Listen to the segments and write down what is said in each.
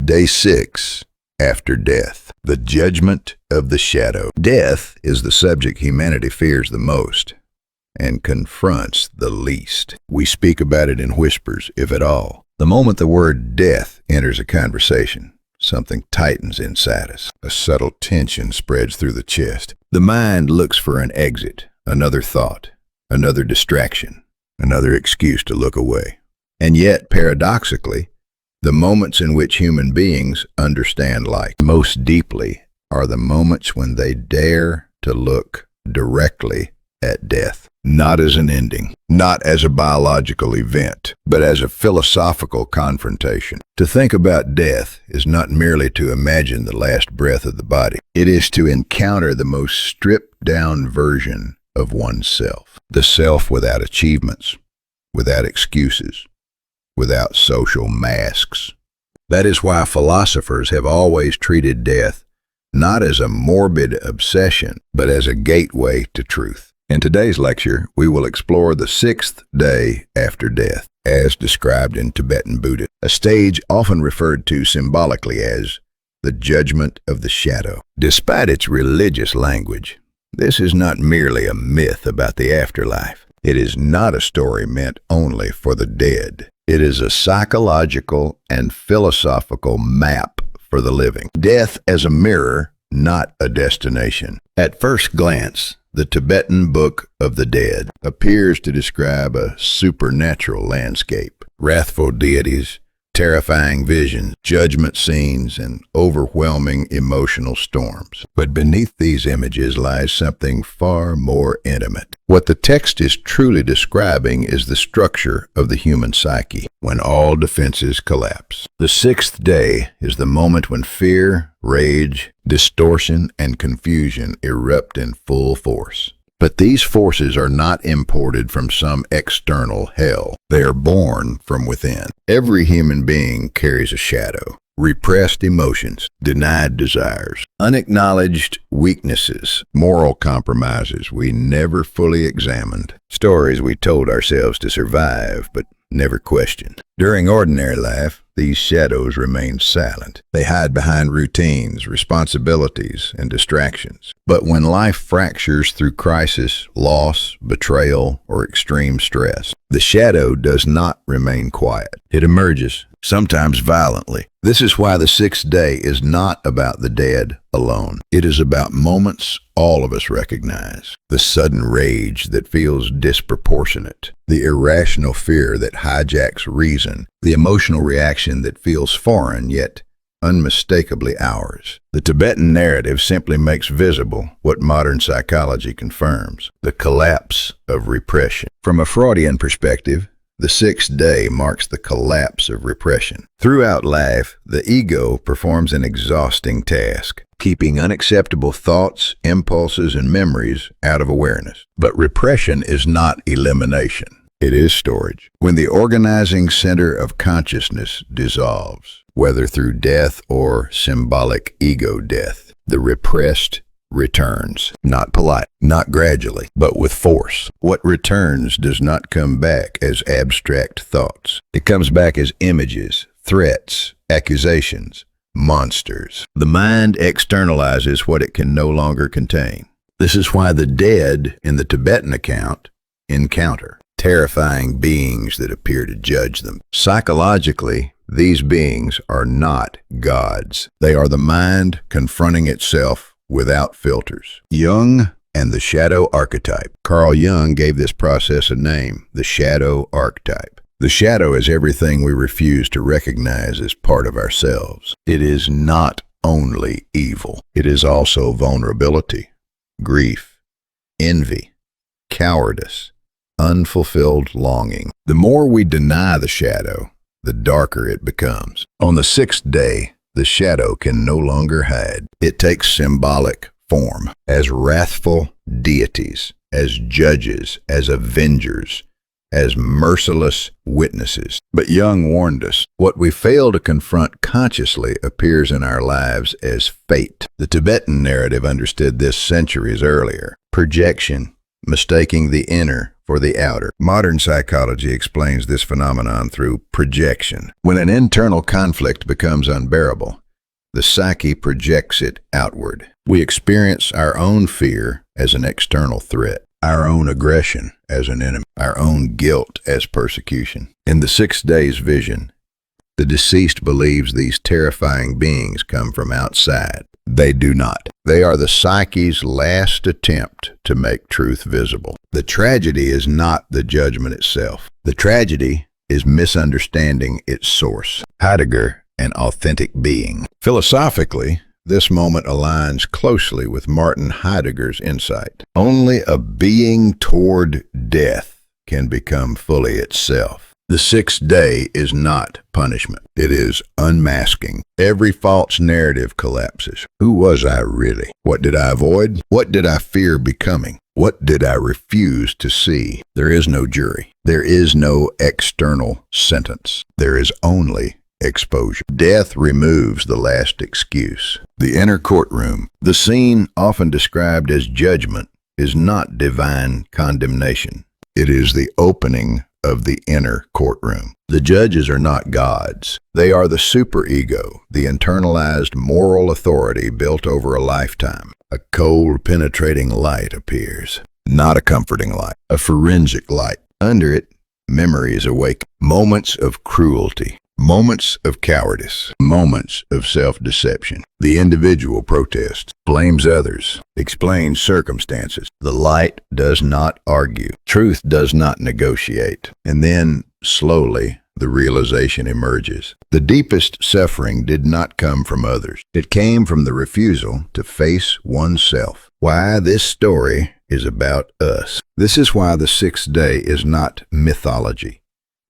Day 6. After death. The judgment of the shadow. Death is the subject humanity fears the most and confronts the least. We speak about it in whispers, if at all. The moment the word death enters a conversation, something tightens inside us. A subtle tension spreads through the chest. The mind looks for an exit, another thought, another distraction, another excuse to look away. And yet, paradoxically, the moments in which human beings understand life most deeply are the moments when they dare to look directly at death, not as an ending, not as a biological event, but as a philosophical confrontation. To think about death is not merely to imagine the last breath of the body. It is to encounter the most stripped-down version of oneself, the self without achievements, without excuses, without social masks. That is why philosophers have always treated death not as a morbid obsession, but as a gateway to truth. In today's lecture, we will explore the 6th day after death, as described in Tibetan Buddhism, a stage often referred to symbolically as the judgment of the shadow. Despite its religious language, this is not merely a myth about the afterlife. It is not a story meant only for the dead. It is a psychological and philosophical map for the living. Death as a mirror, not a destination. At first glance, the Tibetan Book of the Dead appears to describe a supernatural landscape. Wrathful deities, terrifying visions, judgment scenes, and overwhelming emotional storms. But beneath these images lies something far more intimate. What the text is truly describing is the structure of the human psyche, when all defenses collapse. The 6th day is the moment when fear, rage, distortion, and confusion erupt in full force. But these forces are not imported from some external hell. They are born from within. Every human being carries a shadow, repressed emotions, denied desires, unacknowledged weaknesses, moral compromises we never fully examined, stories we told ourselves to survive but never questioned. During ordinary life, these shadows remain silent. They hide behind routines, responsibilities, and distractions. But when life fractures through crisis, loss, betrayal, or extreme stress, the shadow does not remain quiet. It emerges, sometimes violently. This is why the 6th day is not about the dead alone. It is about moments all of us recognize. The sudden rage that feels disproportionate, the irrational fear that hijacks reason, the emotional reaction that feels foreign yet unmistakably ours. The Tibetan narrative simply makes visible what modern psychology confirms: the collapse of repression. From a Freudian perspective, the 6th day marks the collapse of repression. Throughout life, the ego performs an exhausting task, keeping unacceptable thoughts, impulses, and memories out of awareness. But repression is not elimination. It is storage. When the organizing center of consciousness dissolves, whether through death or symbolic ego death, the repressed returns, not polite, not gradually, but with force. What returns does not come back as abstract thoughts. It comes back as images, threats, accusations, monsters. The mind externalizes what it can no longer contain. This is why the dead in the Tibetan account encounter terrifying beings that appear to judge them. Psychologically, these beings are not gods. They are the mind confronting itself without filters. Jung and the shadow archetype. Carl Jung gave this process a name, the shadow archetype. The shadow is everything we refuse to recognize as part of ourselves. It is not only evil. It is also vulnerability, grief, envy, cowardice, unfulfilled longing. The more we deny the shadow, the darker it becomes. On the 6th day, the shadow can no longer hide. It takes symbolic form as wrathful deities, as judges, as avengers, as merciless witnesses. But Jung warned us, what we fail to confront consciously appears in our lives as fate. The Tibetan narrative understood this centuries earlier. Projection, mistaking the inner for the outer. Modern psychology explains this phenomenon through projection. When an internal conflict becomes unbearable, the psyche projects it outward. We experience our own fear as an external threat, our own aggression as an enemy, our own guilt as persecution. In the 6 days vision, the deceased believes these terrifying beings come from outside. They do not. They are the psyche's last attempt to make truth visible. The tragedy is not the judgment itself. The tragedy is misunderstanding its source. Heidegger, an authentic being. Philosophically, this moment aligns closely with Martin Heidegger's insight. Only a being toward death can become fully itself. The 6th day is not punishment. It is unmasking. Every false narrative collapses. Who was I really? What did I avoid? What did I fear becoming? What did I refuse to see? There is no jury. There is no external sentence. There is only exposure. Death removes the last excuse. The inner courtroom, the scene often described as judgment, is not divine condemnation. It is the opening of the inner courtroom. The judges are not gods. They are the superego, the internalized moral authority built over a lifetime. A cold, penetrating light appears. Not a comforting light, a forensic light. Under it, memories awake. Moments of cruelty. Moments of cowardice, moments of self-deception. The individual protests, blames others, explains circumstances. The light does not argue. Truth does not negotiate. And then, slowly, the realization emerges. The deepest suffering did not come from others. It came from the refusal to face oneself. Why this story is about us. This is why the 6th day is not mythology.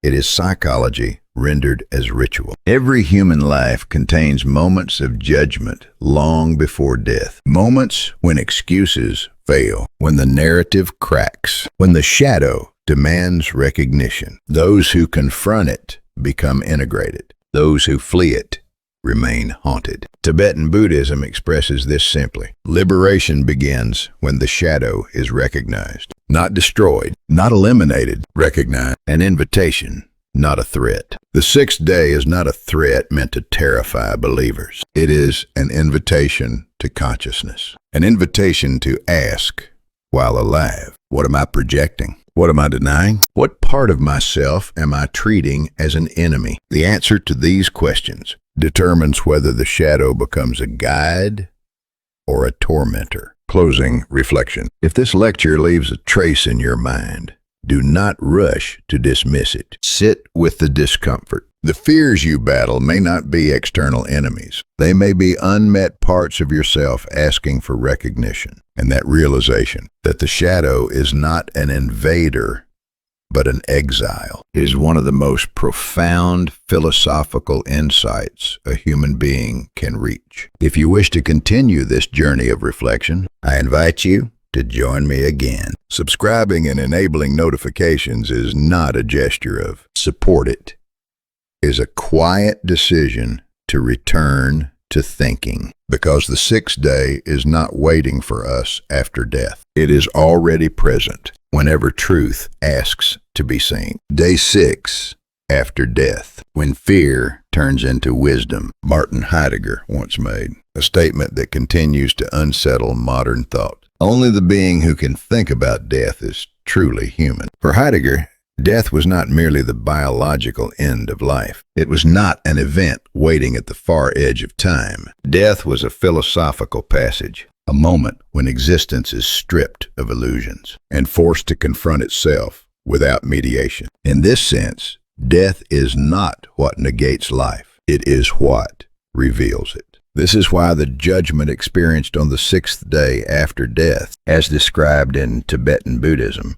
It is psychology rendered as ritual. Every human life contains moments of judgment long before death. Moments when excuses fail, when the narrative cracks, when the shadow demands recognition. Those who confront it become integrated. Those who flee it remain haunted. Tibetan Buddhism expresses this simply. Liberation begins when the shadow is recognized. Not destroyed, not eliminated, recognized. An invitation, not a threat. The 6th day is not a threat meant to terrify believers. It is an invitation to consciousness, an invitation to ask while alive. What am I projecting? What am I denying? What part of myself am I treating as an enemy? The answer to these questions determines whether the shadow becomes a guide or a tormentor. Closing reflection. If this lecture leaves a trace in your mind, do not rush to dismiss it. Sit with the discomfort. The fears you battle may not be external enemies. They may be unmet parts of yourself asking for recognition. And that realization that the shadow is not an invader, but an exile, is one of the most profound philosophical insights a human being can reach. If you wish to continue this journey of reflection, I invite you to join me again. Subscribing and enabling notifications is not a gesture of support. It is a quiet decision to return to thinking, because the 6th day is not waiting for us after death. It is already present whenever truth asks to be seen. Day 6, after death, when fear turns into wisdom, Martin Heidegger once made, a statement that continues to unsettle modern thought. Only the being who can think about death is truly human. For Heidegger, death was not merely the biological end of life. It was not an event waiting at the far edge of time. Death was a philosophical passage, a moment when existence is stripped of illusions and forced to confront itself without mediation. In this sense, death is not what negates life. It is what reveals it. This is why the judgment experienced on the 6th day after death, as described in Tibetan Buddhism,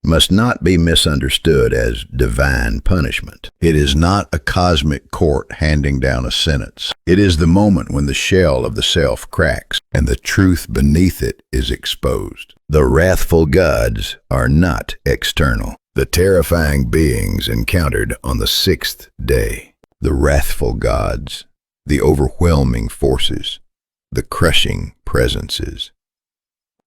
must not be misunderstood as divine punishment. It is not a cosmic court handing down a sentence. It is the moment when the shell of the self cracks and the truth beneath it is exposed. The wrathful gods are not external. The terrifying beings encountered on the 6th day, the wrathful gods, the overwhelming forces, the crushing presences,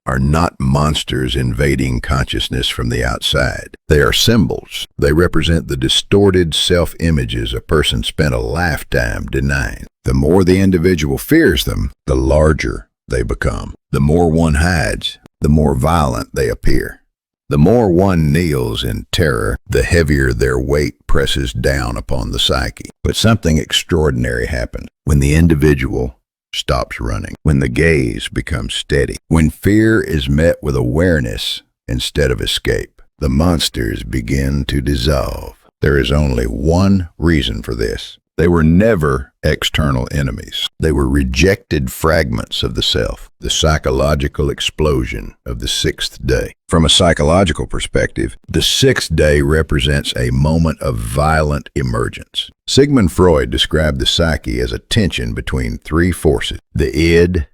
are not monsters invading consciousness from the outside. They are symbols. They represent the distorted self-images a person spent a lifetime denying. The more the individual fears them, the larger they become. The more one hides, the more violent they appear. The more one kneels in terror, the heavier their weight presses down upon the psyche. But something extraordinary happens when the individual stops running, when the gaze becomes steady, when fear is met with awareness instead of escape. The monsters begin to dissolve. There is only one reason for this. They were never external enemies. They were rejected fragments of the self, the psychological explosion of the sixth day. From a psychological perspective, the sixth day represents a moment of violent emergence. Sigmund Freud described the psyche as a tension between three forces: the id,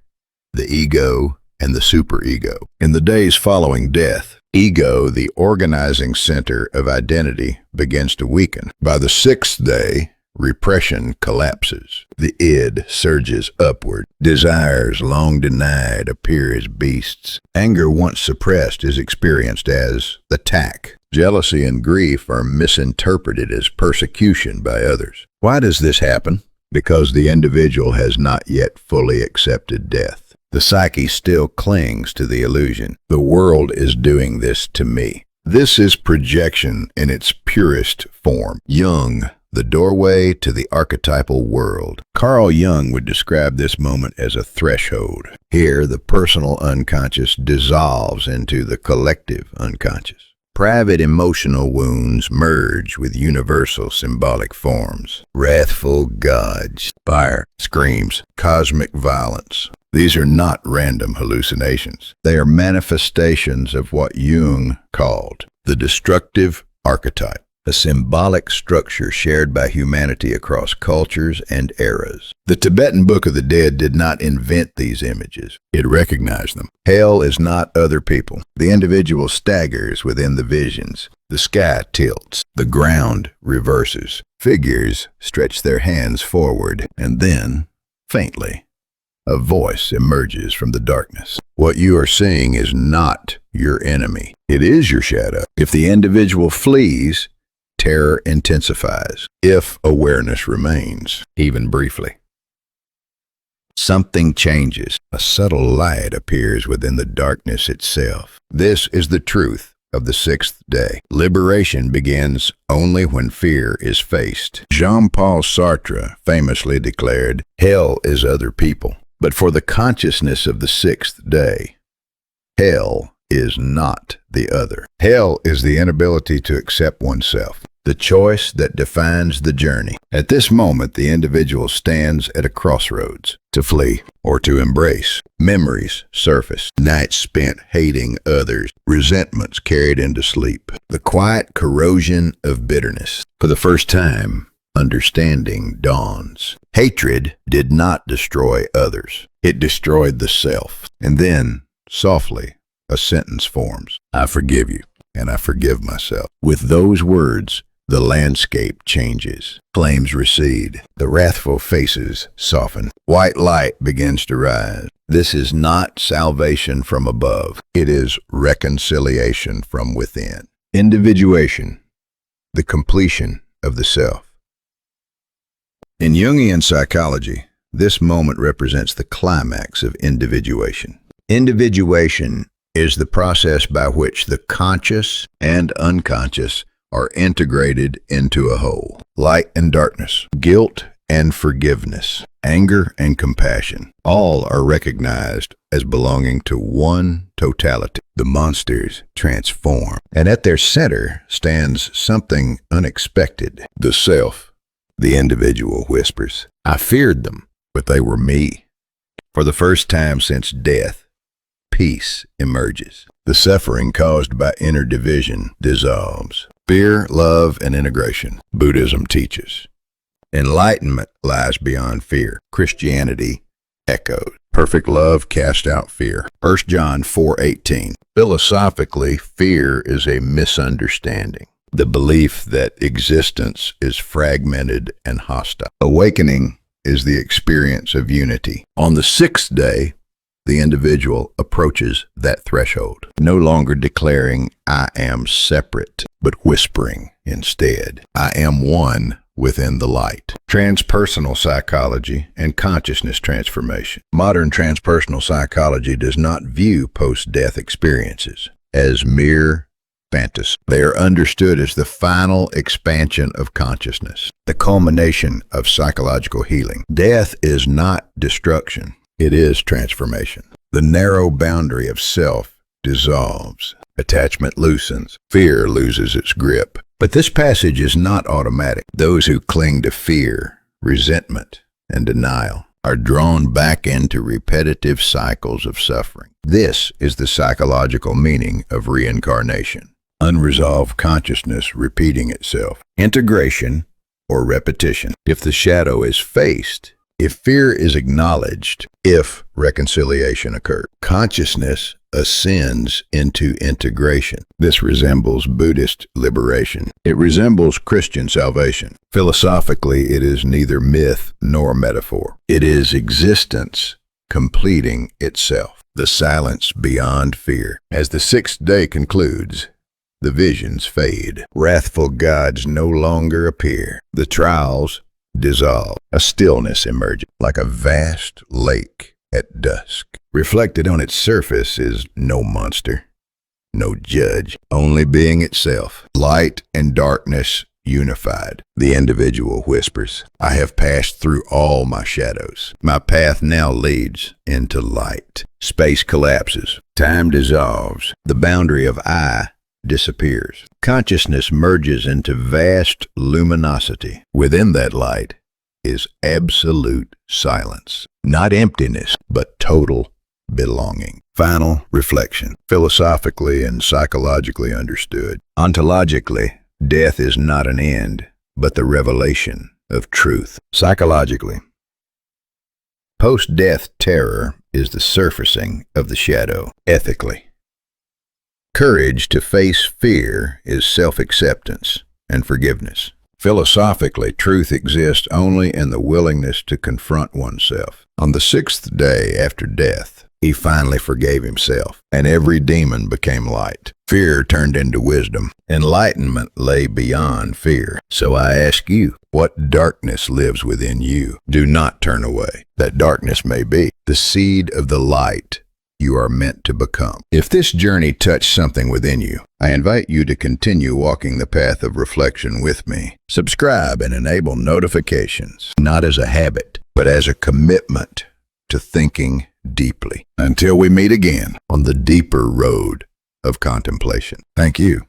the ego, and the superego. In the days following death, ego, the organizing center of identity, begins to weaken. By the sixth day, repression collapses. The id surges upward. Desires long denied appear as beasts. Anger once suppressed is experienced as attack. Jealousy and grief are misinterpreted as persecution by others. Why does this happen? Because the individual has not yet fully accepted death. The psyche still clings to the illusion. The world is doing this to me. This is projection in its purest form. Jung, the doorway to the archetypal world. Carl Jung would describe this moment as a threshold. Here, the personal unconscious dissolves into the collective unconscious. Private emotional wounds merge with universal symbolic forms. Wrathful gods, fire, screams, cosmic violence. These are not random hallucinations. They are manifestations of what Jung called the destructive archetype, a symbolic structure shared by humanity across cultures and eras. The Tibetan Book of the Dead did not invent these images. It recognized them. Hell is not other people. The individual staggers within the visions. The sky tilts. The ground reverses. Figures stretch their hands forward, and then, faintly, a voice emerges from the darkness. What you are seeing is not your enemy. It is your shadow. If the individual flees, terror intensifies. If awareness remains, even briefly, something changes. A subtle light appears within the darkness itself. This is the truth of the sixth day. Liberation begins only when fear is faced. Jean-Paul Sartre famously declared, "Hell is other people." But for the consciousness of the sixth day, hell is not the other. Hell is the inability to accept oneself, the choice that defines the journey. At this moment, the individual stands at a crossroads: to flee or to embrace. Memories surface, nights spent hating others, resentments carried into sleep, the quiet corrosion of bitterness. For the first time, understanding dawns. Hatred did not destroy others. It destroyed the self. And then, softly, a sentence forms: I forgive you, and I forgive myself. With those words, the landscape changes. Flames recede. The wrathful faces soften. White light begins to rise. This is not salvation from above. It is reconciliation from within. Individuation, the completion of the self. In Jungian psychology, this moment represents the climax of individuation. Individuation is the process by which the conscious and unconscious are integrated into a whole. Light and darkness, guilt and forgiveness, anger and compassion, all are recognized as belonging to one totality. The monsters transform, and at their center stands something unexpected: the self. The individual whispers, I feared them, but they were me. For the first time since death, peace emerges. The suffering caused by inner division dissolves. Fear, love, and integration, Buddhism teaches. Enlightenment lies beyond fear. Christianity echoes. Perfect love casts out fear. 1 John 4:18. Philosophically, fear is a misunderstanding, the belief that existence is fragmented and hostile. Awakening is the experience of unity. On the sixth day, the individual approaches that threshold, no longer declaring, "I am separate," but whispering instead, "I am one within the light." Transpersonal psychology and consciousness transformation. Modern transpersonal psychology does not view post-death experiences as mere fantasy. They are understood as the final expansion of consciousness, the culmination of psychological healing. Death is not destruction. It is transformation. The narrow boundary of self dissolves. Attachment loosens. Fear loses its grip. But this passage is not automatic. Those who cling to fear, resentment, and denial are drawn back into repetitive cycles of suffering. This is the psychological meaning of reincarnation. Unresolved consciousness repeating itself. Integration or repetition. If the shadow is faced, if fear is acknowledged, if reconciliation occurs, consciousness ascends into integration. This resembles Buddhist liberation. It resembles Christian salvation. Philosophically, it is neither myth nor metaphor. It is existence completing itself. The silence beyond fear. As the sixth day concludes, the visions fade. Wrathful gods no longer appear. The trials dissolve. A stillness emerges, like a vast lake at dusk. Reflected on its surface is no monster, no judge, only being itself. Light and darkness unified. The individual whispers, "I have passed through all my shadows. My path now leads into light." Space collapses. Time dissolves. The boundary of I disappears. Consciousness merges into vast luminosity. Within that light is absolute silence. Not emptiness, but total belonging. Final reflection. Philosophically and psychologically understood. Ontologically, death is not an end, but the revelation of truth. Psychologically, post-death terror is the surfacing of the shadow. Ethically, courage to face fear is self-acceptance and forgiveness. Philosophically, truth exists only in the willingness to confront oneself. On the sixth day after death, he finally forgave himself, and every demon became light. Fear turned into wisdom. Enlightenment lay beyond fear. So I ask you, what darkness lives within you? Do not turn away. That darkness may be the seed of the light you are meant to become. If this journey touched something within you, I invite you to continue walking the path of reflection with me. Subscribe and enable notifications, not as a habit, but as a commitment to thinking deeply. Until we meet again on the deeper road of contemplation. Thank you.